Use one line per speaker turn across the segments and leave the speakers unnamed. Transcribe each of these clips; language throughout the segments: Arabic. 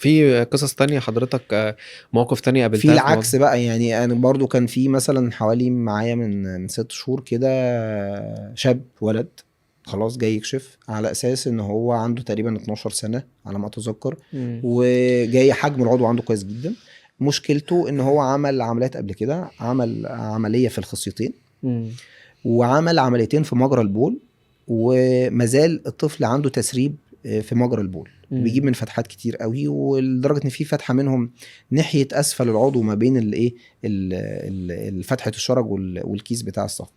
في قصص تانية حضرتك، مواقف تانية
في
قابلتها في
العكس
الموضوع؟
بقى، يعني انا برضو كان في مثلا حوالي معايا من 6 شهور كده شاب ولد خلاص جاي يكشف على اساس ان هو عنده تقريبا 12 سنة على ما اتذكر، وجاي حجم العضو عنده كويس جدا. مشكلته ان هو عمل عمليات قبل كده، عمل عملية في الخصيتين وعمل عمليتين في مجرى البول، ومازال الطفل عنده تسريب في مجرى البول، بيجيب من فتحات كتير قوي، ولدرجه ان في فتحه منهم ناحيه اسفل العضو ما بين الايه فتحه الشرج والكيس بتاع الصف.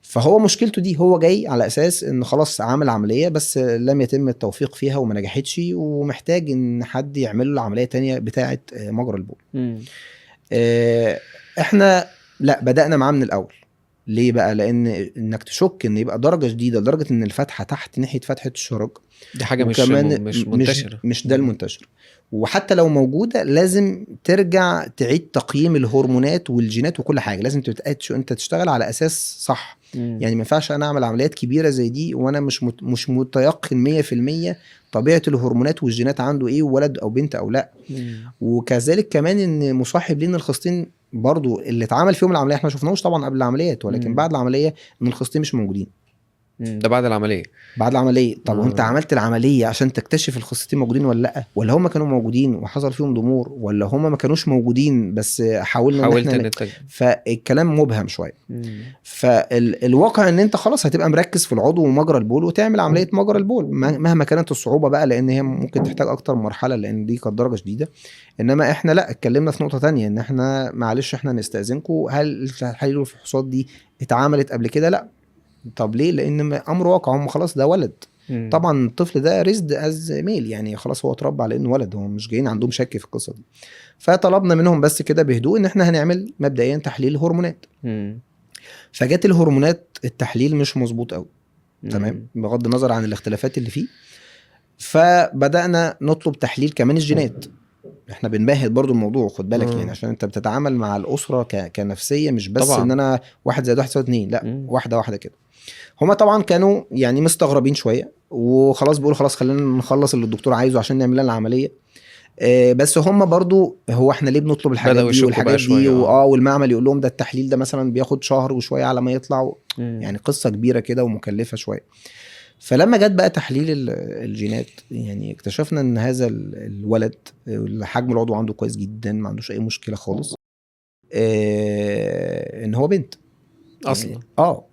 فهو مشكلته دي، هو جاي على اساس ان خلاص عامل عمليه بس لم يتم التوفيق فيها وما نجحتش، ومحتاج ان حد يعمل له عمليه تانية بتاعه مجرى البول. احنا لا بدأنا معاه من الاول. ليه بقى؟ لان انك تشك ان يبقى درجه شديده لدرجه ان الفتحه تحت ناحيه فتحه الشرج،
دي حاجة
وكمان
مش منتشرة.
مش ده المنتشر. وحتى لو موجوده لازم ترجع تعيد تقييم الهرمونات والجينات وكل حاجه، لازم تتاكد شو انت تشتغل على اساس صح. يعني ما ينفعش انا اعمل عمليات كبيره زي دي وانا مش متيقن 100% طبيعه الهرمونات والجينات عنده ايه، ولد او بنت او لا. وكذلك كمان ان مصاحب لين الخصتين برضو اللي اتعمل فيهم العمليه احنا ما شفناهوش طبعا قبل العمليات، ولكن بعد العمليه ان الخصتين مش موجودين.
ده بعد العملية.
بعد العمليه. طب وانت عملت العمليه عشان تكتشف الخصتين موجودين ولا لا، ولا هم كانوا موجودين وحصل فيهم ضمور، ولا هم ما كانوش موجودين بس حاولنا ان احنا فالكلام مبهم شويه. فالواقع ان انت خلاص هتبقى مركز في العضو ومجرى البول وتعمل عمليه مجرى البول مهما كانت الصعوبه بقى، لان هي ممكن تحتاج اكتر من مرحله لان دي كانت درجه شديده. انما احنا لا اتكلمنا في نقطه تانية، ان احنا معلش احنا نستاذنكم، هل التحاليل والفحوصات دي اتعملت قبل كده؟ لا. طب ليه؟ لان امر واقع، هم خلاص ده ولد. طبعا الطفل ده ريزد از ميل، يعني خلاص هو اتربى على انه ولد، هم مش جايين عندهم شك في القصه دي. فطلبنا منهم بس كده بهدوء ان احنا هنعمل مبدئيا تحليل هرمونات. فجت الهرمونات التحليل مش مظبوط قوي، تمام، بغض النظر عن الاختلافات اللي فيه. فبدانا نطلب تحليل كمان الجينات. احنا بنبهد برضو الموضوع، خد بالك يعني عشان انت بتتعامل مع الاسره كنفسيه، مش بس طبعا ان انا 1 زائد 1 يساوي 2، لا واحده واحده كده. هما طبعا كانوا يعني مستغربين شويه، وخلاص بيقولوا خلاص خلينا نخلص اللي الدكتور عايزه عشان نعمل لنا العمليه. بس هم برضو هو احنا ليه بنطلب الحاجات دي والحاجات دي والمعمل يقول لهم ده التحليل ده مثلا بياخد شهر وشويه على ما يطلع، يعني قصه كبيره كده ومكلفه شويه. فلما جت بقى تحليل الجينات، يعني اكتشفنا ان هذا الولد حجم العضو عنده كويس جدا، ما عندوش اي مشكله خالص، ان هو بنت
اصلا.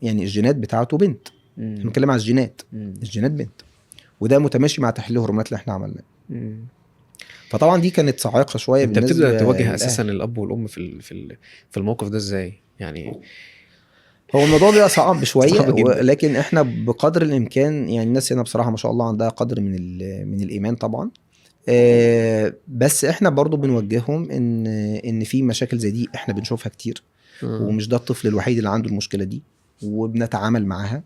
يعني الجينات بتاعته بنت. بنتكلم على الجينات، الجينات بنت، وده متماشي مع تحليل الهرمونات اللي احنا عملناه. فطبعا دي كانت صاعقه شويه
انت
بالنسبه
بتبدا تواجه
للأهل.
اساسا الاب والام في الموقف ده ازاي يعني؟
هو الموضوع بيبقى صعب شويه
صعب جدا.
لكن احنا بقدر الامكان، يعني الناس هنا بصراحه ما شاء الله عندها قدر من الايمان طبعا. بس احنا برضو بنوجههم ان في مشاكل زي دي احنا بنشوفها كتير، ومش ده الطفل الوحيد اللي عنده المشكله دي، وبنتعامل معاها،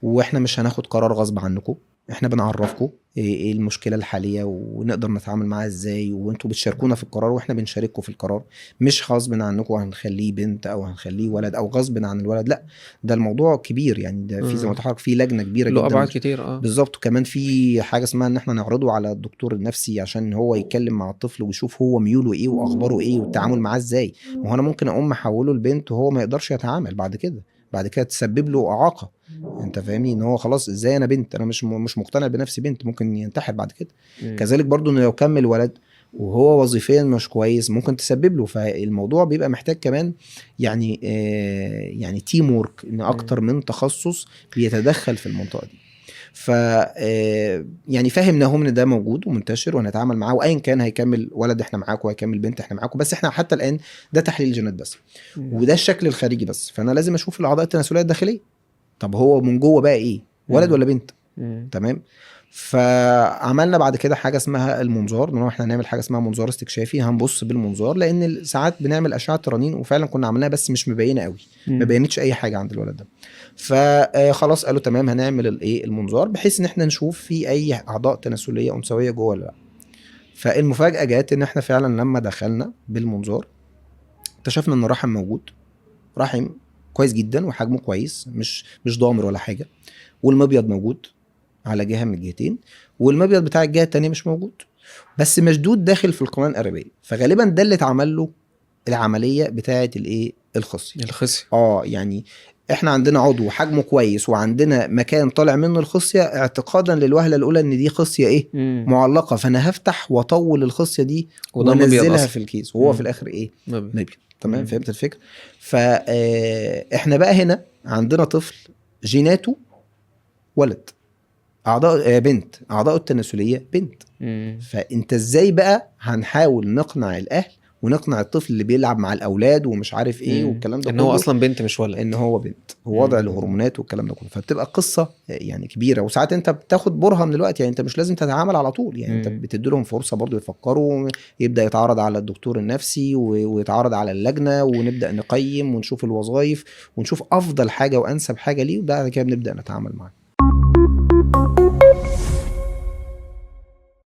واحنا مش هناخد قرار غصب عنكم، احنا بنعرفكم ايه المشكله الحاليه ونقدر نتعامل معاها ازاي، وانتوا بتشاركونا في القرار واحنا بنشارككم في القرار. مش غصب عنكم هنخليه بنت او هنخليه ولد، او غصب عن الولد، لا، ده الموضوع كبير يعني، ده في زي ما تحرك في لجنه كبيره جدا،
له ابعاد كتير.
بالظبط. وكمان في حاجه اسمها ان احنا نعرضه على الدكتور النفسي عشان هو يتكلم مع الطفل ويشوف هو ميوله ايه واخباره ايه والتعامل معاه ازاي. ما هو انا ممكن احوله لبنت وهو ما يقدرش يتعامل بعد كده تسبب له اعاقه. انت فاهمني ان هو خلاص ازاي انا بنت، انا مش مقتنع بنفسي بنت، ممكن ينتحر بعد كده. كذلك برضو ان لو كمل ولد وهو وظيفيا مش كويس ممكن تسبب له. فالموضوع بيبقى محتاج كمان يعني يعني تيم وورك، ان اكتر من تخصص بيتدخل في المنطقه دي. ف يعني فهمناهم ان ده موجود ومنتشر وهنتعامل معاه، وايا كان هيكمل ولد احنا معاكم، هيكمل بنت احنا معاكم، بس احنا حتى الان ده تحليل الجينات بس، وده الشكل الخارجي بس. فانا لازم اشوف الاعضاء التناسليه الداخليه، طب هو من جوه بقى ايه، ولد ولا بنت؟ تمام. فعملنا بعد كده حاجه اسمها المنظار، ان احنا هنعمل حاجه اسمها منظار استكشافي، هنبص بالمنظار، لان ساعات بنعمل اشعه رنين وفعلا كنا عملناها بس مش مبينه قوي، ما بينتش اي حاجه عند الولد ده. فخلاص قالوا تمام هنعمل الايه المنظار، بحيث ان احنا نشوف في اي اعضاء تناسليه انثويه جوه ولا لا. فالمفاجاه جت ان احنا فعلا لما دخلنا بالمنظار اكتشفنا ان الرحم موجود، رحم كويس جدا وحجمه كويس، مش ضامر ولا حاجه، والمبيض موجود على جهه من الجهتين، والمبيض بتاع الجهه التانية مش موجود. بس مشدود داخل في القناه القريبيه، فغالبا ده اللي اتعمل له العمليه بتاعه الايه الخصيه. يعني احنا عندنا عضو حجمه كويس وعندنا مكان طالع منه الخصيه، اعتقادا للوهله الاولى ان دي خصيه ايه معلقه، فانا هفتح واطول الخصيه دي وانزلها في الكيس، وهو في الاخر ايه مبيض. تمام، فهمت الفكره. فاحنا بقى هنا عندنا طفل جيناته ولد، اعضاء بنت، اعضاء التناسليه بنت. فانت ازاي بقى هنحاول نقنع الاهل ونقنع الطفل اللي بيلعب مع الاولاد ومش عارف ايه والكلام ده
ان هو اصلا بنت مش ولد،
ان هو بنت، هو وضع الهرمونات والكلام ده كله. فبتبقى قصه يعني كبيره، وساعات انت بتاخد برهه من الوقت، يعني انت مش لازم تتعامل على طول، يعني انت بتدي لهم فرصه برضو يفكروا، يبدا يتعرض على الدكتور النفسي ويتعرض على اللجنه، ونبدا نقيم ونشوف الوظائف ونشوف افضل حاجه وانسب حاجه ليه، وبعد كده بنبدا نتعامل معاه.